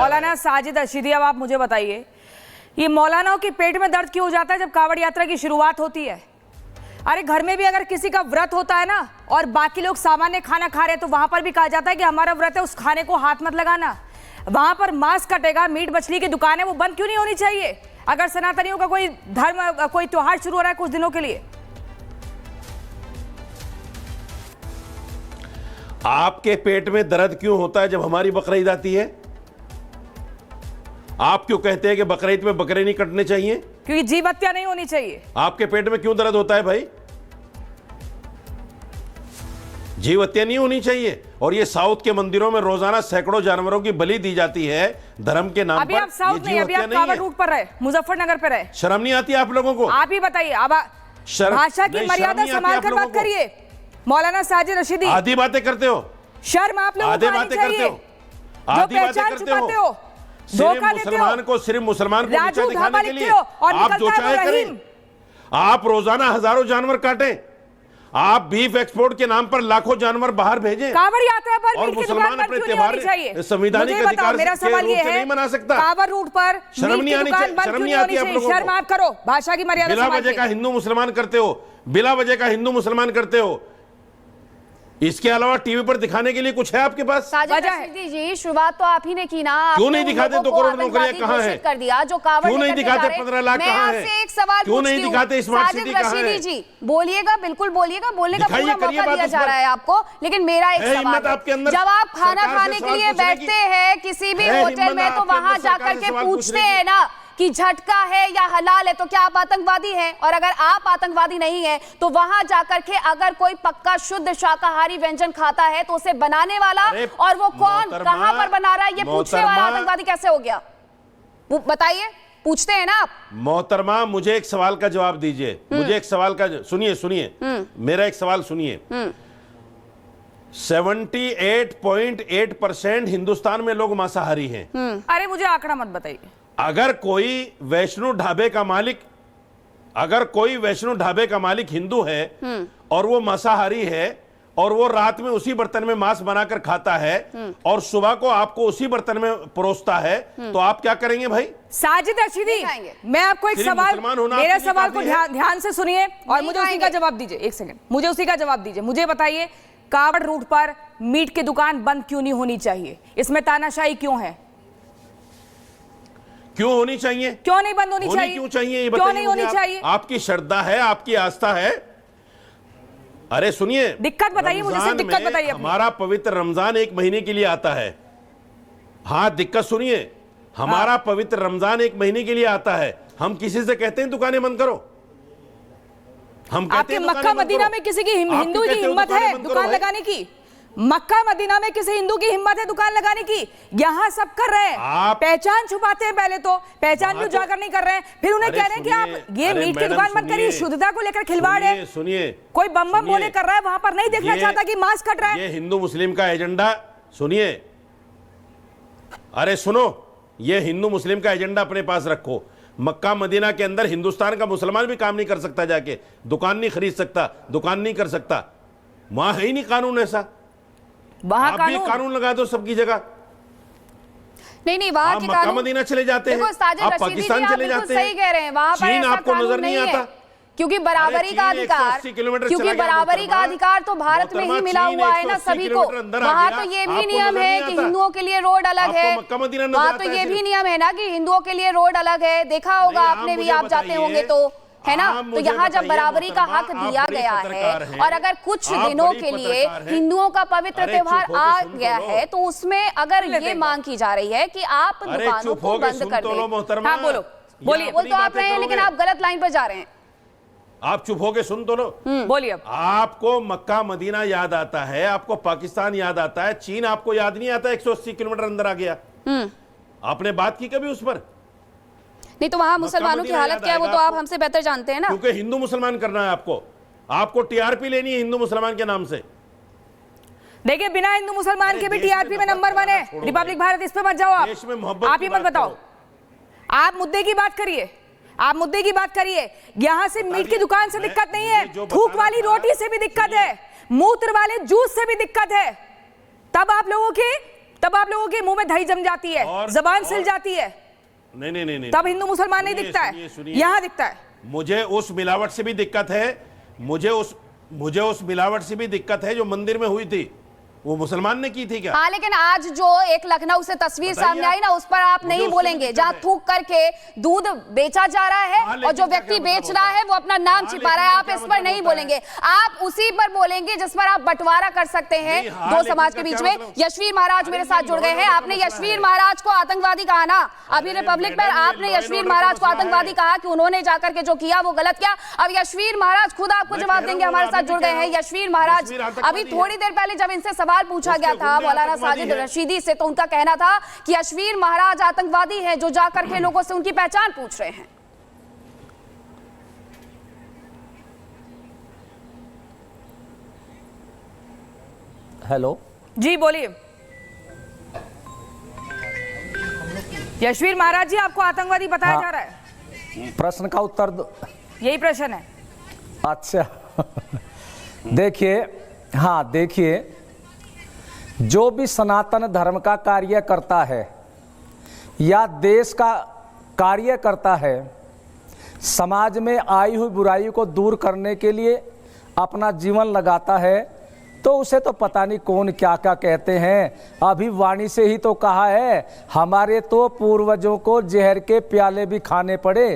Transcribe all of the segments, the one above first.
मौलाना साजिद रशीदी, अब आप मुझे बताइए, ये मौलानाओं के पेट में दर्द क्यों हो जाता है जब कांवड़ यात्रा की शुरुआत होती है? अरे घर में भी अगर किसी का व्रत होता है ना और बाकी लोग सामान्य खाना खा रहे हैं तो वहां पर भी कहा जाता है कि हमारा व्रत है, उस खाने को हाथ मत लगाना। वहां पर मांस कटेगा, मीट मछली की दुकान है, वो बंद क्यों नहीं होनी चाहिए अगर सनातनियों का कोई धर्म, कोई त्योहार शुरू हो रहा है कुछ दिनों के लिए? आपके पेट में दर्द क्यों होता है जब हमारी बकरा ईद आती है? आप क्यों कहते हैं कि बकरा ईद में बकरे नहीं कटने चाहिए? क्योंकि जीव हत्या नहीं होनी चाहिए। आपके पेट में क्यों दर्द होता है भाई? जीव हत्या नहीं होनी चाहिए। और ये साउथ के मंदिरों में रोजाना सैकड़ों जानवरों की बलि दी जाती है धर्म के नाम पर। अभी आप साउथ नहीं, अभी आप कांवड़ रूट पर रहे, मुजफ्फरनगर पे रहे। शर्म नहीं आती आप लोगों को? आप ही बताइए, अब भाषा की मर्यादा संभाल कर बात करिए। मौलाना साजिद रशीदी, आधी बातें करते हो, शर्म आप लोगों को आनी चाहिए। जो पहचान छुपाते हो, धोखा देते हो, सिर्फ मुसलमान को राजू दिखाने के लिए और आप जो चाहे करें। आप रोजाना हजारों जानवर काटें, आप बीफ एक्सपोर्ट के नाम पर लाखों जानवर बाहर भेजें, कांवड़ यात्रा पर और मुसलमान अपने त्योहार संवैधानिक अधिकार मेरा सवाल ये है, नहीं मना सकता। कांवड़ रूट पर शर्म नहीं आनी चाहिए? शर्म नहीं आती आप लोगों को? शर्म आप करो, भाषा की मर्यादा बिला वजह का हिंदू मुसलमान करते हो, बिला वजह का हिंदू मुसलमान करते हो। इसके अलावा टीवी पर दिखाने के लिए कुछ है आपके पास? साजिद रशीदी जी, शुरुआत तो आप ही ने की ना। क्यों नहीं दिखाते? 2 करोड़ नौकरियां कहाँ हैं? कर दिया जो कांवड़ क्यों नहीं दिखाते? 15 लाख कहाँ हैं? मैं एक सवाल क्यों नहीं दिखाते? स्मार्ट सिटी कहाँ है? साजिद रशीदी जी बोलिएगा, बिल्कुल बोलिएगा, बोलने का पूरा मौका दिया जा रहा है आपको। लेकिन मेरा एक सवाल है, जब आप खाना खाने के लिए बैठते हैं किसी भी होटल में तो वहां जाकर के पूछते हैं ना कि झटका है या हलाल है, तो क्या आप आतंकवादी हैं? और अगर आप आतंकवादी नहीं है तो वहां जाकर के अगर कोई पक्का शुद्ध शाकाहारी व्यंजन खाता है तो उसे बनाने वाला और वो कौन, कहां पर बना रहा है, ये पूछने वाला आतंकवादी कैसे हो गया? वो बताइए, पूछते हैं ना आप। मोहतरमा, मुझे एक सवाल का जवाब दीजिए। मुझे एक सवाल का सुनिए, मेरा एक सवाल सुनिए। 78.8% हिंदुस्तान में लोग मांसाहारी हैं। अरे मुझे आंकड़ा मत बताइए। अगर कोई वैष्णो ढाबे का मालिक हिंदू है और वो मांसाहारी है और वो रात में उसी बर्तन में मांस बनाकर खाता है और सुबह को आपको उसी बर्तन में परोसता है, तो आप क्या करेंगे भाई? साजिद रशीदी, मैं आपको एक सवाल, मेरे सवाल को ध्यान से सुनिए और मुझे उसी का जवाब दीजिए। एक सेकंड, मुझे उसी का जवाब दीजिए। मुझे बताइए, कांवड़ रूट पर मीट की दुकान बंद क्यों नहीं होनी चाहिए? इसमें तानाशाही क्यों है? क्यों होनी चाहिए? क्यों नहीं बंद होनी चाहिए? क्यों चाहिए? ये क्यों नहीं होनी चाहिए? आपकी श्रद्धा है, आपकी आस्था है। अरे सुनिए, दिक्कत बताइए मुझे, सिर्फ दिक्कत बताइए। हमारा पवित्र रमजान 1 महीने के लिए आता है। हाँ, दिक्कत सुनिए, हमारा पवित्र रमजान 1 महीने के लिए आता है। हम किसी से कहते हैं दुकानें बंद करो? हम कहते हैं मक्का मदीना में किसी की हिंदू की हिम्मत है दुकान लगाने की? मक्का मदीना में किसी हिंदू की हिम्मत है दुकान लगाने की? यहाँ सब कर रहे हैं, पहचान छुपाते हैं। पहले तो पहचान भी उजागर नहीं कर रहे हैं, फिर उन्हें कह रहे हैं कि आप ये मीट की दुकान मत करिए, शुद्धता को लेकर खिलवाड़ है। सुनिए, कोई बम बम बोले कर रहा है, वहां पर नहीं देखना चाहता कि मांस कट रहा है। ये हिंदू मुस्लिम का एजेंडा, सुनिए, अरे सुनो, ये हिंदू मुस्लिम का एजेंडा अपने पास रखो। मक्का मदीना के अंदर हिंदुस्तान का मुसलमान भी काम नहीं कर सकता, जाके दुकान नहीं खरीद सकता, दुकान नहीं कर सकता। वहां है ही नहीं कानून ऐसा। वहां आप भी कानून लगा दो सबकी जगह। नहीं, वहां के मक्का मदीना चले जाते हैं, आप पाकिस्तान चले जाते हैं, सही कह रहे हैं, वहां पर चीन आपको नजर नहीं आता। क्योंकि बराबरी का अधिकार, क्योंकि बराबरी का अधिकार तो भारत में ही मिला हुआ है ना सभी को। वहां तो ये भी नियम है कि हिंदुओं के लिए रोड अलग है, वहां तो ये भी नियम है ना कि हिंदुओं के लिए रोड अलग है। देखा होगा आपने भी, आप जाते होंगे तो, है ना? तो यहाँ जब बराबरी का हक दिया गया है और अगर कुछ दिनों के लिए हिंदुओं का पवित्र त्योहार आ गया है तो उसमें अगर ये मांग की जा रही है कि आप दुकानों को बंद कर दें। हाँ, बोलो, बोलिए। बोल तो आप रहे हैं लेकिन आप गलत लाइन पर जा रहे हैं। आप चुप होके सुन तो लो। बोलिए। अब आपको मक्का मदीना याद आता है, आपको पाकिस्तान याद आता है, चीन आपको याद नहीं आता 180 किलोमीटर अंदर आ गया। आपने बात की कभी उस पर? नहीं, तो वहां मुसलमानों की हालत क्या है वो तो आप हमसे बेहतर जानते हैं ना। क्योंकि हिंदू मुसलमान करना है आपको टीआरपी लेनी है हिंदू मुसलमान के नाम से। देखिए, बिना हिंदू मुसलमान के भी टीआरपी में नंबर 1 है रिपब्लिक भारत। इस पे मत जाओ आप ही मत बताओ। आप मुद्दे की बात करिए, आप मुद्दे की बात करिए। यहां से मीट की दुकान से दिक्कत नहीं है, थूक वाली रोटी से भी दिक्कत है, मूत्र वाले जूस से भी दिक्कत है। तब तब आप लोगों के मुंह में दही जम जाती है, जबान सिल जाती है। नहीं, तब हिंदू मुसलमान नहीं दिखता है, यहाँ दिखता है। मुझे उस मिलावट से भी दिक्कत है, मुझे उस मिलावट से भी दिक्कत है जो मंदिर में हुई थी, वो मुसलमान ने की थी क्या? हाँ, लेकिन आज जो एक लखनऊ से तस्वीर सामने आई ना, उस पर आप नहीं बोलेंगे, जहाँ थूक करके दूध बेचा जा रहा है और जो व्यक्ति बेच रहा है वो अपना नाम छिपा रहा है, आप इस पर नहीं बोलेंगे। आप उसी पर बोलेंगे जिस पर आप बंटवारा कर सकते हैं दो समाज के बीच में। यशवीर महाराज मेरे साथ जुड़ गए हैं। आपने यशवीर महाराज को आतंकवादी कहा ना, अभी रिपब्लिक पर आपने यशवीर महाराज को आतंकवादी कहा कि उन्होंने जाकर के जो किया वो गलत किया। अब यशवीर महाराज खुद आपको जवाब देंगे, हमारे साथ जुड़ गए हैं यशवीर महाराज। अभी थोड़ी देर पहले जब इनसे सवाल पूछा गया था मौलाना साजिद रशीदी से, तो उनका कहना था कि यशवीर महाराज आतंकवादी हैं जो जाकर के लोगों से उनकी पहचान पूछ रहे हैं। हेलो जी, बोलिए। यशवीर महाराज जी, आपको आतंकवादी बताया जा रहा है? प्रश्न का उत्तर दो। यही प्रश्न है। अच्छा देखिए, हाँ देखिए, जो भी सनातन धर्म का कार्य करता है या देश का कार्य करता है, समाज में आई हुई बुराई को दूर करने के लिए अपना जीवन लगाता है, तो उसे तो पता नहीं कौन क्या क्या कहते हैं। अभी वाणी से ही तो कहा है, हमारे तो पूर्वजों को जहर के प्याले भी खाने पड़े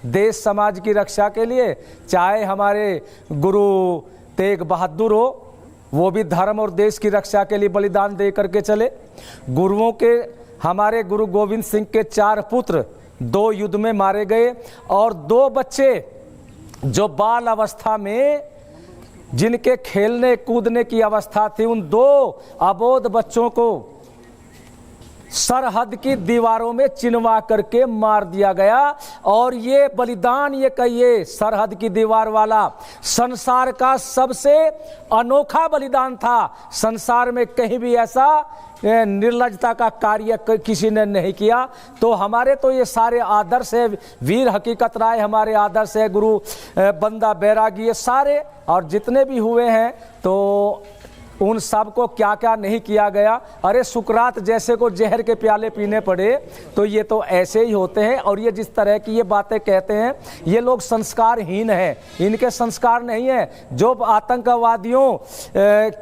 देश समाज की रक्षा के लिए। चाहे हमारे गुरु तेग बहादुर हो, वो भी धर्म और देश की रक्षा के लिए बलिदान दे करके चले। गुरुओं के, हमारे गुरु गोविंद सिंह के 4 पुत्र 2 युद्ध में मारे गए, और 2 बच्चे जो बाल अवस्था में, जिनके खेलने कूदने की अवस्था थी, उन 2 अबोध बच्चों को सरहद की दीवारों में चिनवा करके मार दिया गया। और ये बलिदान, ये कहिए सरहद की दीवार वाला संसार का सबसे अनोखा बलिदान था। संसार में कहीं भी ऐसा निर्लजता का कार्य किसी ने नहीं किया। तो हमारे तो ये सारे आदर्श है, वीर हकीकत राय हमारे आदर्श है, गुरु बंदा बैरागी, ये सारे और जितने भी हुए हैं, तो उन सब को क्या क्या नहीं किया गया। अरे सुकरात जैसे को जहर के प्याले पीने पड़े, तो ये तो ऐसे ही होते हैं। और ये जिस तरह की ये बातें कहते हैं, ये लोग संस्कारहीन हैं, इनके संस्कार नहीं है। जो आतंकवादियों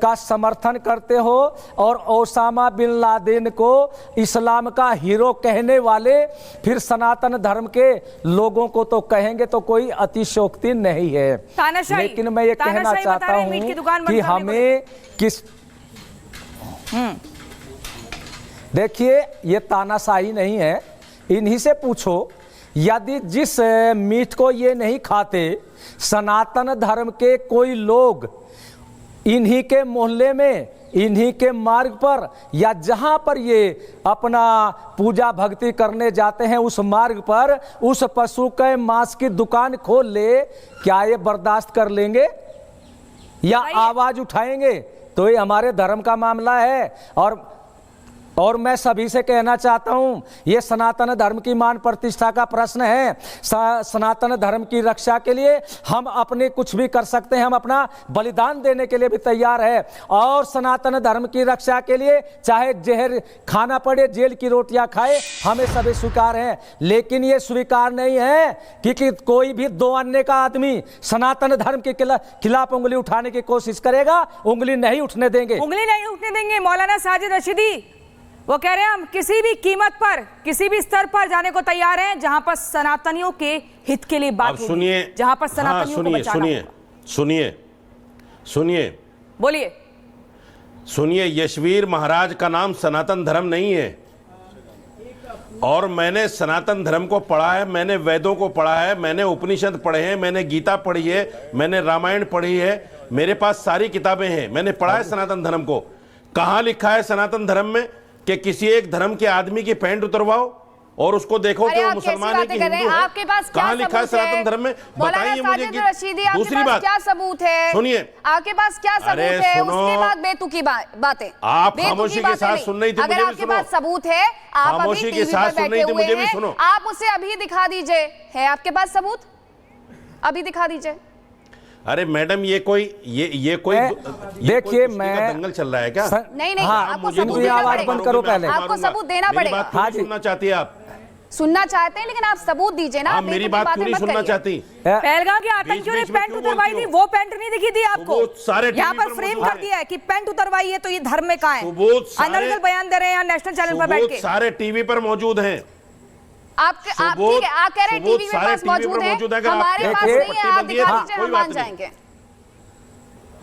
का समर्थन करते हो और ओसामा बिन लादेन को इस्लाम का हीरो कहने वाले फिर सनातन धर्म के लोगों को तो कहेंगे तो कोई अतिशयोक्ति नहीं है। लेकिन मैं ये कहना चाहता हूँ कि हमें देखिए, ये तानाशाही नहीं है। इन्हीं से पूछो, यदि जिस मीट को ये नहीं खाते, सनातन धर्म के कोई लोग इन्हीं के मोहल्ले में, इन्हीं के मार्ग पर, या जहां पर ये अपना पूजा भक्ति करने जाते हैं, उस मार्ग पर उस पशु के मांस की दुकान खोल ले, क्या ये बर्दाश्त कर लेंगे या आवाज उठाएंगे? तो ये हमारे धर्म का मामला है। और मैं सभी से कहना चाहता हूं, ये सनातन धर्म की मान प्रतिष्ठा का प्रश्न है। सनातन धर्म की रक्षा के लिए हम अपने कुछ भी कर सकते हैं, हम अपना बलिदान देने के लिए भी तैयार है। और सनातन धर्म की रक्षा के लिए चाहे जहर खाना पड़े, जेल की रोटियां खाए, हमें सभी स्वीकार है। लेकिन ये स्वीकार नहीं है कि कोई भी 2 अन्य का आदमी सनातन धर्म के खिलाफ उंगली उठाने की कोशिश करेगा। उंगली नहीं उठने देंगे, उंगली नहीं उठने देंगे। मौलाना साजिद रशीदी वो कह रहे हैं, हम किसी भी कीमत पर, किसी भी स्तर पर जाने को तैयार हैं जहां पर सनातनियों के हित के लिए बात होगी, सुनिए, जहां पर सनातनियों को बचाना होगा। सुनिए, बोलिए। सुनिए, यशवीर महाराज का नाम सनातन धर्म नहीं है। और मैंने सनातन धर्म को पढ़ा है, मैंने वेदों को पढ़ा है, मैंने उपनिषद पढ़े हैं, मैंने गीता पढ़ी है, मैंने रामायण पढ़ी है, मेरे पास सारी किताबें हैं, मैंने पढ़ा है सनातन धर्म को। कहाँ लिखा है सनातन धर्म में कि किसी एक धर्म के आदमी की पैंट उतरवाओ और उसको देखो कि वो मुसलमान है कि हिंदू है? आपके पास क्या सबूत है? लिखा है सनातन धर्म में? बताइए मुझे कि दूसरी बात क्या सबूत है? सुनिए, आपके पास क्या सबूत है? उसके बाद बेतुकी बातें आप खामोशी के साथ सुन रही थी, मुझे भी सुनो। आपके पास सबूत है, आप खामोशी के साथ सुन रही थी, मुझे भी सुनो। आप उसे अभी दिखा दीजिए। है आपके पास सबूत? अभी दिखा दीजिए। अरे मैडम ये कोई देखिए मैं दंगल चल रहा है क्या? नहीं नहीं, हाँ, आपको मुझे सबूत देना आवाज पड़ेगा। बंद करो पहले। आपको सबूत देना पड़ेगा। हाँ जी, सुनना चाहती है आप? सुनना चाहते हैं लेकिन आप सबूत दीजिए ना। आप मेरी बात क्यों नहीं सुनना चाहती? पहलगाम के आतंकियों ने बीच में पैंट क्यों उतरवाई बोलती थी, हो? वो पैंट नहीं दिखी थी आपको? सबूत सारे यहाँ टीवी पर पर फ्रेम मौजूद कर दिया है कि पैंट उतरवाई है, तो ये धर्म में कहाँ है? सबूत सारे- अनर्गल बयान दे रहे हैं यहाँ नेशनल चैनल पर बैठ सबूत के। सारे टीवी पर मौजूद हैं। आप ठीक है, आप कह रहे हैं टीवी में पास मौजूद है, हमारे पास नहीं है, आप दिखा दीजिए, हम मान जाएंगे।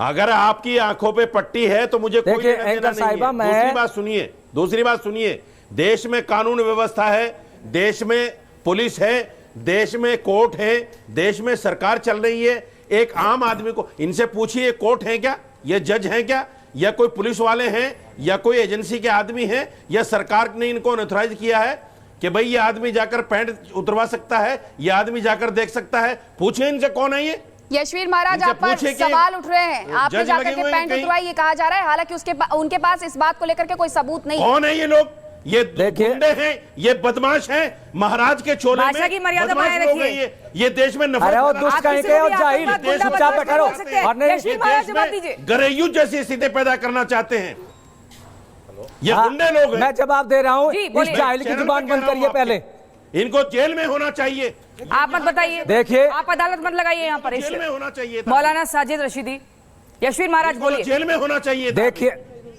अगर आपकी आंखों पे पट्टी है तो मुझे कोई देखिए, लेना देना एंकर नहीं साहिबा, है। मैं- दूसरी बात सुनिए, देश में कानून व्यवस्था है, देश में पुलिस है, देश में कोर्ट है, देश में सरकार चल रही है। एक आम आदमी को इनसे पूछिए, कोर्ट है क्या, ये जज हैं क्या, या कोई पुलिस वाले हैं, या कोई एजेंसी के आदमी हैं, या सरकार ने इनको ऑथराइज किया है कि भाई ये आदमी जाकर पैंट उतरवा सकता है, ये आदमी जाकर देख सकता है? पूछिए इनसे, कौन है ये? यशवीर महाराज, आप पर सवाल उठ रहे हैं, आपने जाकर के पैंट उतरवाई ये कहा जा रहा है, हालांकि उनके पास इस बात को लेकर के कोई सबूत नहीं है। कौन है ये लोग? ये गुंडे हैं, ये बदमाश हैं, महाराज के चोले में भाषा की मर्यादा बदमाश बनाए लोग हैं रखिए। ये देश में नफरत अरे वो फैला- दुष्ट आप कहीं किसी के को और भी जाहिल, आतंकवाद गुंडा चुपचाप बदमाश बैठा रहो। बोल सकते हैं। और नहीं, यशवीर महाराज जवाब दीजिए। गरेयू जैसी स्थिति पैदा करना चाहते हैं ये गुंडे लोग हैं। मैं जवाब दे रहा हूँ, जी, इस बोलिए। जाहिल की चैनल जुबान पे कह बंद रहा हूं करिए आपके। पहले। इनको जेल में होना चाहिए, आप मत बताइए, देखिए, आप अदालत मत लगाइए यहाँ पर। जेल में होना चाहिए था। मौलाना साजिद रशीदी, यशवीर महाराज इनको बोलिए। जेल में होना चाहिए था। देखिए,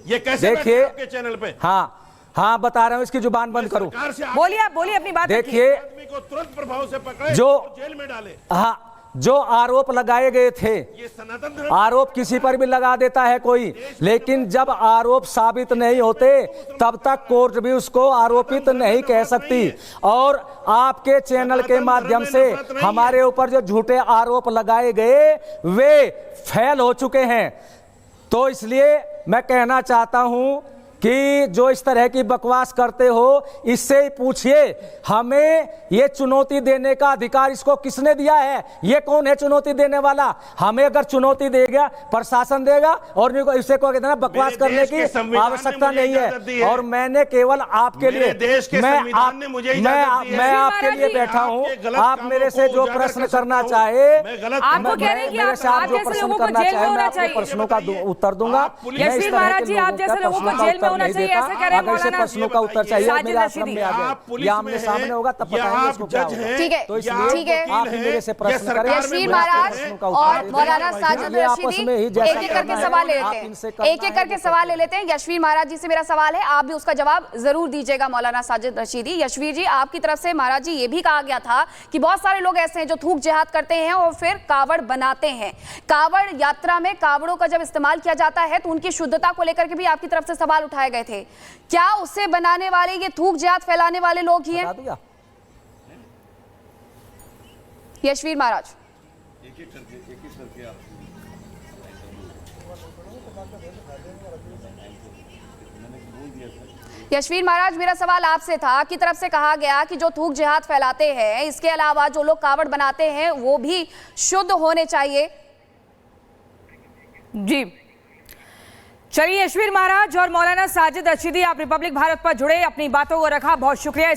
ये कैसे देखिए, बैठे आपके चैनल पे? हाँ हाँ बता रहा हूँ, इसकी जुबान बंद करो। सरकार से आप बोलिए, आप बोलिए अपनी बात रखिए। देखिए, आदमी को तुरंत प्रभाव से पकड़े, जो- जेल में डाले। हाँ, जो आरोप लगाए गए थे, ये सनातन धर्म आरोप किसी पर भी लगा देता है कोई, लेकिन जब आरोप साबित नहीं होते तब तक कोर्ट भी उसको आरोपित नहीं कह सकती। और आपके चैनल के माध्यम से हमारे ऊपर जो झूठे आरोप लगाए गए वे फेल हो चुके हैं। तो इसलिए मैं कहना चाहता हूं कि जो इस तरह की बकवास करते हो, इससे ही पूछिए हमें ये चुनौती देने का अधिकार इसको किसने दिया है? ये कौन है चुनौती देने वाला? हमें अगर चुनौती देगा प्रशासन देगा, और इसे को कहते हैं बकवास मेरे करने देश के की संविधान ने आवश्यकता मुझे नहीं इजाजत दी है। है। और मैंने केवल आपके मेरे लिए देश के संविधान ने मुझे इजाजत दी है। मैं आपके लिए बैठा हूं। आपके गलत आप कामों मेरे से को जो उजागर प्रश्न कर सकता करना हूं। चाहे, मैं गलत आपको कह रहे हैं कि मेरे से आप जो जैसे प्रश्न लोगों को करना जेल में चाहे मैं होना आपके चाहिए। प्रश्नों का उत्तर दूंगा। यशवीर महाराज जी, आप जैसे लोगों को जेल में होना चाहिए, ऐसे कह रहे हैं मौलाना प्रश्नों का उत्तर चाहिए, साजिद मेरे आश्रम रशीदी। में आ आप जाए, पुलिस या में आमने हैं, सामने होगा तब या बताएंगे आप इसको क्या जज होगा। हैं, ठीक है, तो या इसलिए ठीक है। आप ही मेरे से प्रश्न करें। यशवीर महाराज और मौलाना साजिद रशीदी एक एक करके सवाल ले लेते हैं, एक एक करके सवाल ले लेते हैं। यशवीर महाराज जी से मेरा सवाल है, आप भी उसका जवाब जरूर दीजिएगा। मौलाना साजिद रशीदी, यशवीर जी, आपकी तरफ से महाराज जी ये भी कहा गया था कि बहुत सारे लोग ऐसे हैं जो थूक जिहाद करते हैं और फिर कावड़ बनाते हैं। कावड़ यात्रा में कावड़ों का जब इस्तेमाल किया जाता है तो उनकी शुद्धता को लेकर के भी आपकी तरफ से सवाल उठाए गए थे। क्या उससे बनाने वाले ये थूक जिहाद फैलाने वाले लोग ही हैं? यशवीर महाराज, यशवीर महाराज, मेरा सवाल आपसे था कि तरफ से कहा गया कि जो थूक जिहाद फैलाते हैं, इसके अलावा जो लोग कावड़ बनाते हैं वो भी शुद्ध होने चाहिए। जी चलिए, यशवीर महाराज और मौलाना साजिद रशीदी, आप रिपब्लिक भारत पर जुड़े, अपनी बातों को रखा, बहुत शुक्रिया।